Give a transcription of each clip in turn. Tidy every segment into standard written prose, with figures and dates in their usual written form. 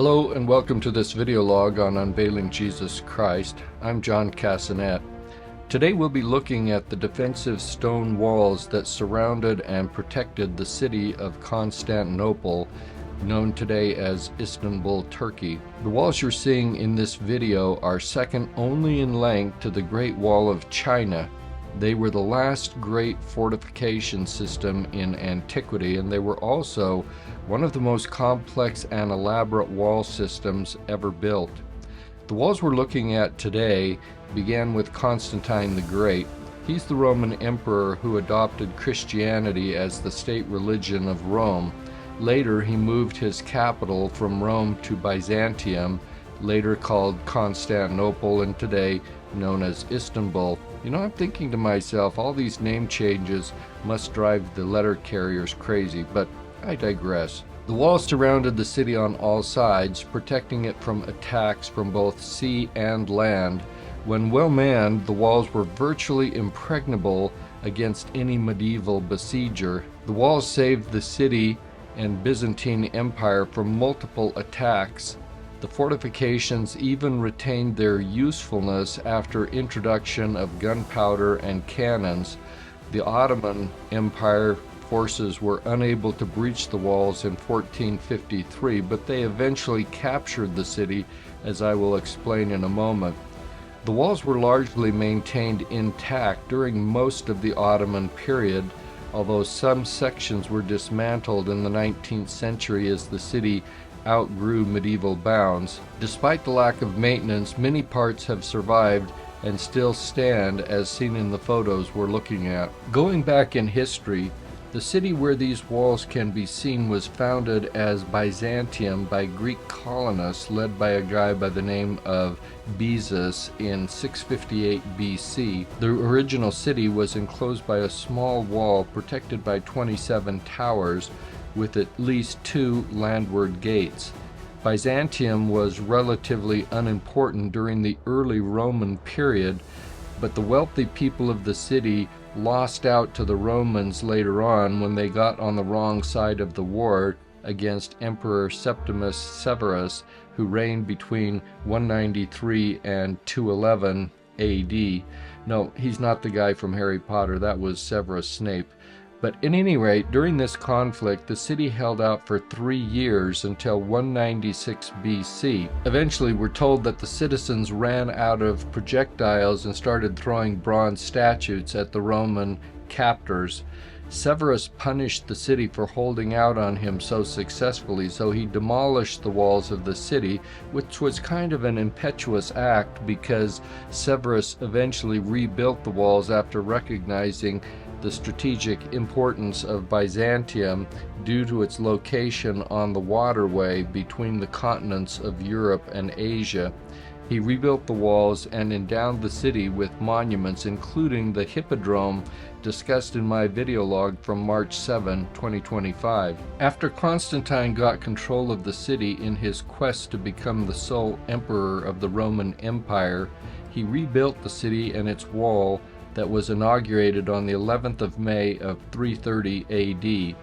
Hello and welcome to this video log on Unveiling Jesus Christ. I'm John Cassanet. Today we'll be looking at the defensive stone walls that surrounded and protected the city of Constantinople, known today as Istanbul, Turkey. The walls you're seeing in this video are second only in length to the Great Wall of China. They were the last great fortification system in antiquity, and they were also one of the most complex and elaborate wall systems ever built. The walls we're looking at today began with Constantine the Great. He's the Roman emperor who adopted Christianity as the state religion of Rome. Later, he moved his capital from Rome to Byzantium, later called Constantinople and today known as Istanbul. You know, I'm thinking to myself, all these name changes must drive the letter carriers crazy, but I digress. The walls surrounded the city on all sides, protecting it from attacks from both sea and land. When well manned, the walls were virtually impregnable against any medieval besieger. The walls saved the city and Byzantine Empire from multiple attacks. The fortifications even retained their usefulness after introduction of gunpowder and cannons. The Ottoman Empire forces were unable to breach the walls in 1453, but they eventually captured the city, as I will explain in a moment. The walls were largely maintained intact during most of the Ottoman period, although some sections were dismantled in the 19th century as the city outgrew medieval bounds. Despite the lack of maintenance, many parts have survived and still stand, as seen in the photos we're looking at. Going back in history, the city where these walls can be seen was founded as Byzantium by Greek colonists led by a guy by the name of Byzantius in 658 BC. The original city was enclosed by a small wall protected by 27 towers with at least 2 landward gates. Byzantium was relatively unimportant during the early Roman period, but the wealthy people of the city lost out to the Romans later on when they got on the wrong side of the war against Emperor Septimius Severus, who reigned between 193 and 211 AD. No, he's not the guy from Harry Potter, that was Severus Snape. But at any rate, during this conflict, the city held out for 3 years until 196 BC. Eventually, we're told that the citizens ran out of projectiles and started throwing bronze statues at the Roman captors. Severus punished the city for holding out on him so successfully, so he demolished the walls of the city, which was kind of an impetuous act because Severus eventually rebuilt the walls after recognizing the strategic importance of Byzantium due to its location on the waterway between the continents of Europe and Asia. He rebuilt the walls and endowed the city with monuments, including the hippodrome discussed in my video log from March 7, 2025. After Constantine got control of the city in his quest to become the sole emperor of the Roman Empire, he rebuilt the city and its wall that was inaugurated on the 11th of May of 330 AD.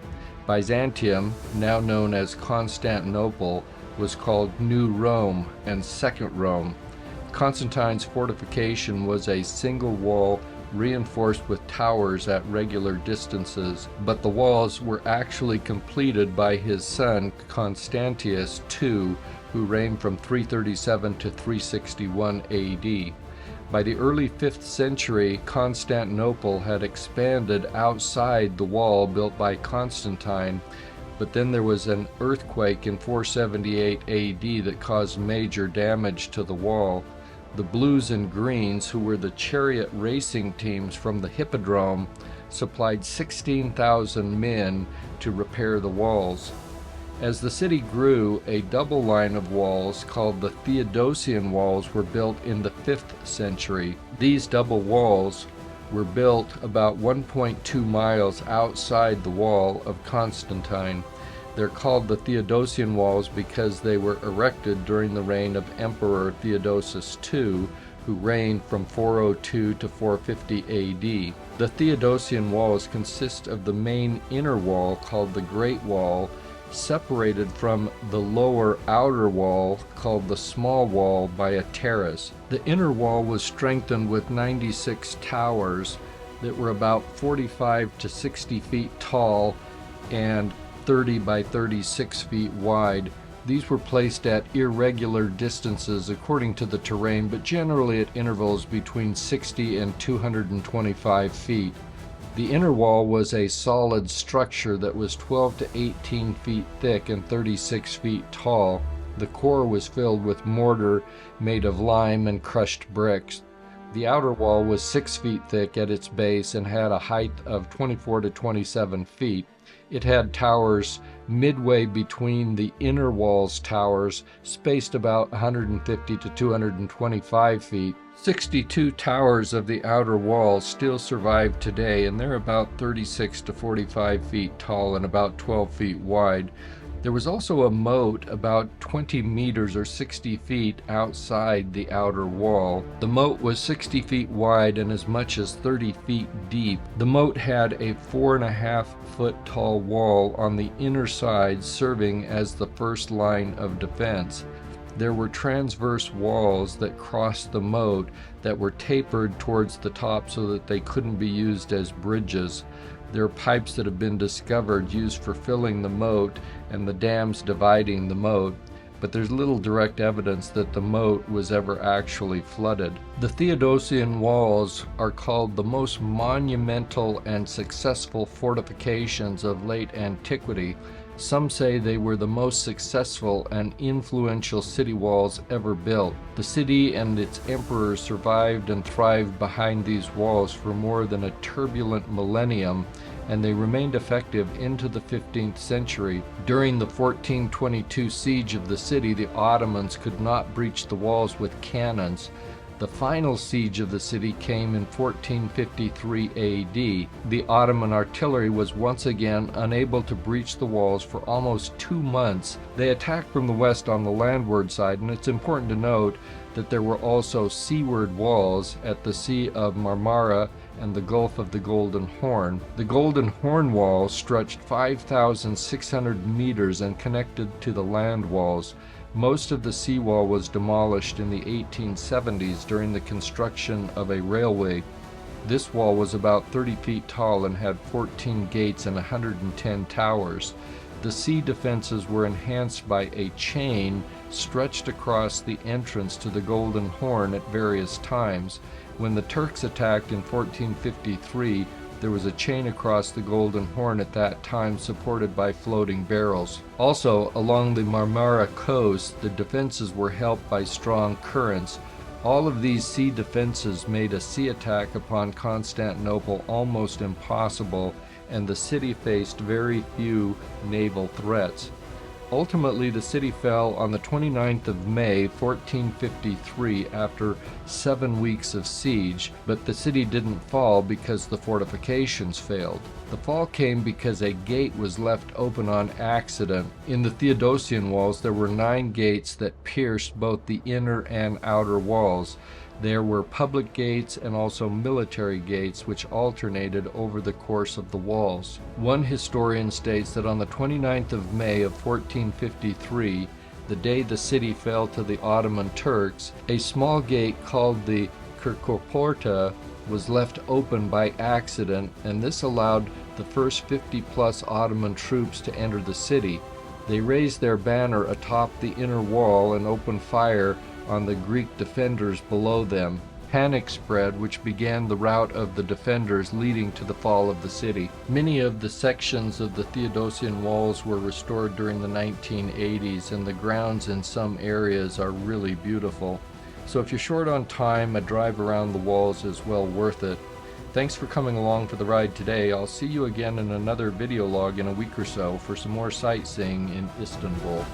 Byzantium, now known as Constantinople, was called New Rome and Second Rome. Constantine's fortification was a single wall reinforced with towers at regular distances, but the walls were actually completed by his son Constantius II, who reigned from 337 to 361 AD. By the early 5th century, Constantinople had expanded outside the wall built by Constantine, but then there was an earthquake in 478 AD that caused major damage to the wall. The Blues and Greens, who were the chariot racing teams from the hippodrome, supplied 16,000 men to repair the walls. As the city grew, a double line of walls called the Theodosian walls were built in the 5th century. These double walls were built about 1.2 miles outside the wall of Constantine. They're called the Theodosian walls because they were erected during the reign of Emperor Theodosius II, who reigned from 402 to 450 AD. The Theodosian walls consist of the main inner wall called the Great Wall separated from the lower outer wall called the small wall by a terrace. The inner wall was strengthened with 96 towers that were about 45 to 60 feet tall and 30 by 36 feet wide. These were placed at irregular distances according to the terrain, but generally at intervals between 60 and 225 feet. The inner wall was a solid structure that was 12 to 18 feet thick and 36 feet tall. The core was filled with mortar made of lime and crushed bricks. The outer wall was 6 feet thick at its base and had a height of 24 to 27 feet. It had towers midway between the inner wall's towers, spaced about 150 to 225 feet. 62 towers of the outer wall still survive today, and they're about 36 to 45 feet tall and about 12 feet wide. There was also a moat about 20 meters or 60 feet outside the outer wall. The moat was 60 feet wide and as much as 30 feet deep. The moat had a 4.5 foot tall wall on the inner side, serving as the first line of defense. There were transverse walls that crossed the moat that were tapered towards the top so that they couldn't be used as bridges. There are pipes that have been discovered used for filling the moat and the dams dividing the moat, but there's little direct evidence that the moat was ever actually flooded. The Theodosian walls are called the most monumental and successful fortifications of late antiquity. Some say they were the most successful and influential city walls ever built. The city and its emperors survived and thrived behind these walls for more than a turbulent millennium, and they remained effective into the 15th century. During the 1422 siege of the city, the Ottomans could not breach the walls with cannons. The final siege of the city came in 1453 AD. The Ottoman artillery was once again unable to breach the walls for almost 2 months. They attacked from the west on the landward side, and it's important to note that there were also seaward walls at the Sea of Marmara and the Gulf of the Golden Horn. The Golden Horn Wall stretched 5,600 meters and connected to the land walls. Most of the seawall was demolished in the 1870s during the construction of a railway. This wall was about 30 feet tall and had 14 gates and 110 towers. The sea defenses were enhanced by a chain stretched across the entrance to the Golden Horn at various times. When the Turks attacked in 1453, there was a chain across the Golden Horn at that time supported by floating barrels. Also, along the Marmara coast, the defenses were helped by strong currents. All of these sea defenses made a sea attack upon Constantinople almost impossible, and the city faced very few naval threats. Ultimately, the city fell on the 29th of May, 1453, after 7 weeks of siege, but the city didn't fall because the fortifications failed. The fall came because a gate was left open on accident. In the Theodosian walls, there were 9 gates that pierced both the inner and outer walls. There were public gates and also military gates which alternated over the course of the walls. One historian states that on the 29th of May of 1453, the day the city fell to the Ottoman Turks, a small gate called the Kerkoporta was left open by accident, and this allowed the first 50-plus Ottoman troops to enter the city. They raised their banner atop the inner wall and opened fire on the Greek defenders below them. Panic spread, which began the rout of the defenders, leading to the fall of the city. Many of the sections of the Theodosian walls were restored during the 1980s, and the grounds in some areas are really beautiful. So if you're short on time, a drive around the walls is well worth it. Thanks for coming along for the ride today. I'll see you again in another video log in a week or so for some more sightseeing in Istanbul.